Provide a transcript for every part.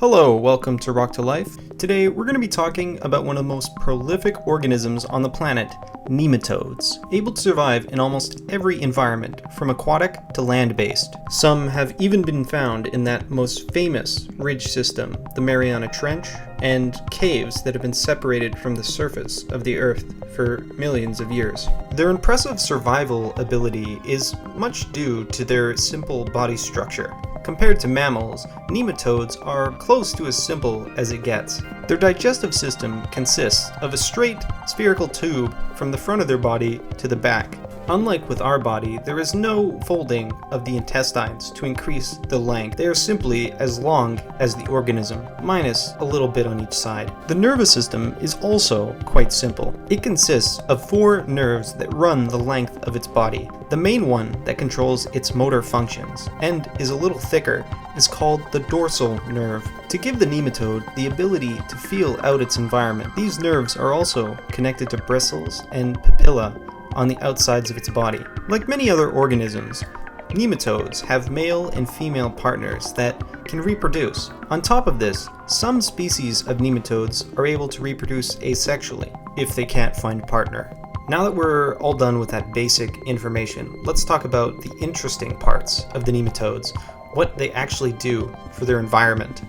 Hello, welcome to Rock to Life. Today we're going to be talking about one of the most prolific organisms on the planet, nematodes, able to survive in almost every environment, from aquatic to land-based. Some have even been found in that most famous ridge system, the Mariana Trench, and caves that have been separated from the surface of the Earth for millions of years. Their impressive survival ability is much due to their simple body structure. Compared to mammals, nematodes are close to as simple as it gets. Their digestive system consists of a straight, spherical tube from the front of their body to the back. Unlike with our body, there is no folding of the intestines to increase the length. They are simply as long as the organism, minus a little bit on each side. The nervous system is also quite simple. It consists of 4 nerves that run the length of its body. The main one that controls its motor functions, and is a little thicker, is called the dorsal nerve. To give the nematode the ability to feel out its environment, these nerves are also connected to bristles and papilla on the outsides of its body. Like many other organisms, nematodes have male and female partners that can reproduce. On top of this, some species of nematodes are able to reproduce asexually if they can't find a partner. Now that we're all done with that basic information, let's talk about the interesting parts of the nematodes, what they actually do for their environment.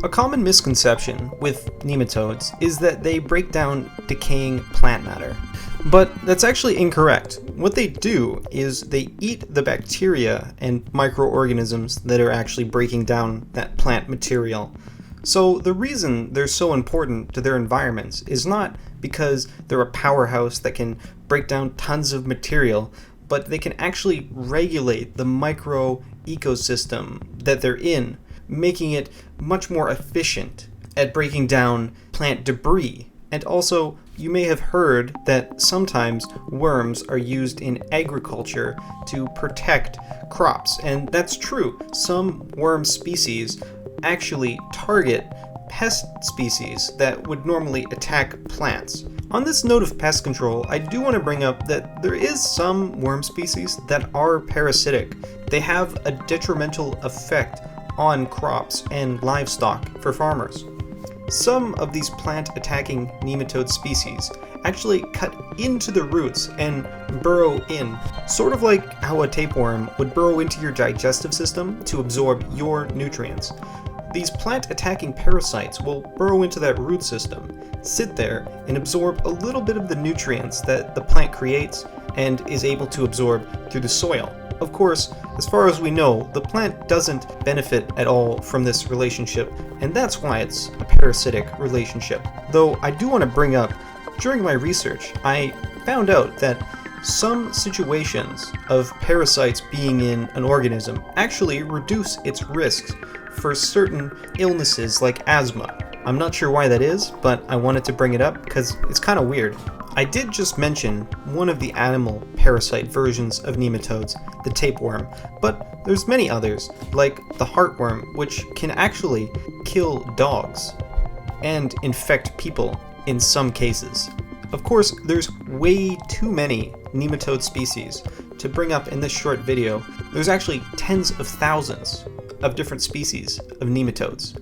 A common misconception with nematodes is that they break down decaying plant matter. But that's actually incorrect. What they do is they eat the bacteria and microorganisms that are actually breaking down that plant material. So the reason they're so important to their environments is not because they're a powerhouse that can break down tons of material, but they can actually regulate the micro ecosystem that they're in, making it much more efficient at breaking down plant debris. And also, you may have heard that sometimes worms are used in agriculture to protect crops, and that's true. Some worm species actually target pest species that would normally attack plants. On this note of pest control, I do want to bring up that there is some worm species that are parasitic. They have a detrimental effect on crops and livestock for farmers. Some of these plant-attacking nematode species actually cut into the roots and burrow in, sort of like how a tapeworm would burrow into your digestive system to absorb your nutrients. These plant-attacking parasites will burrow into that root system, sit there, and absorb a little bit of the nutrients that the plant creates and is able to absorb through the soil. Of course, as far as we know, the plant doesn't benefit at all from this relationship, and that's why it's a parasitic relationship. Though I do want to bring up, during my research, I found out that some situations of parasites being in an organism actually reduce its risks for certain illnesses like asthma. I'm not sure why that is, but I wanted to bring it up because it's kind of weird. I did just mention one of the animal parasite versions of nematodes, the tapeworm, but there's many others, like the heartworm, which can actually kill dogs and infect people in some cases. Of course, there's way too many nematode species to bring up in this short video. There's actually tens of thousands of different species of nematodes.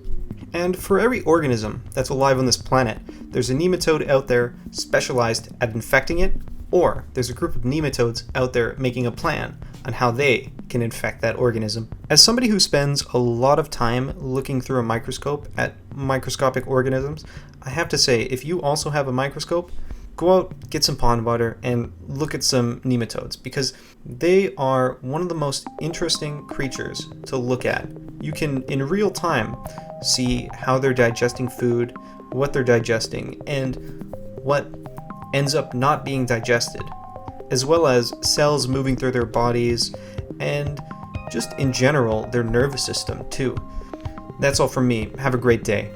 And for every organism that's alive on this planet, there's a nematode out there specialized at infecting it, or there's a group of nematodes out there making a plan on how they can infect that organism. As somebody who spends a lot of time looking through a microscope at microscopic organisms, I have to say, if you also have a microscope, go out, get some pond water, and look at some nematodes, because they are one of the most interesting creatures to look at. You can, in real time, see how they're digesting food, what they're digesting, and what ends up not being digested, as well as cells moving through their bodies, and just in general, their nervous system too. That's all from me. Have a great day.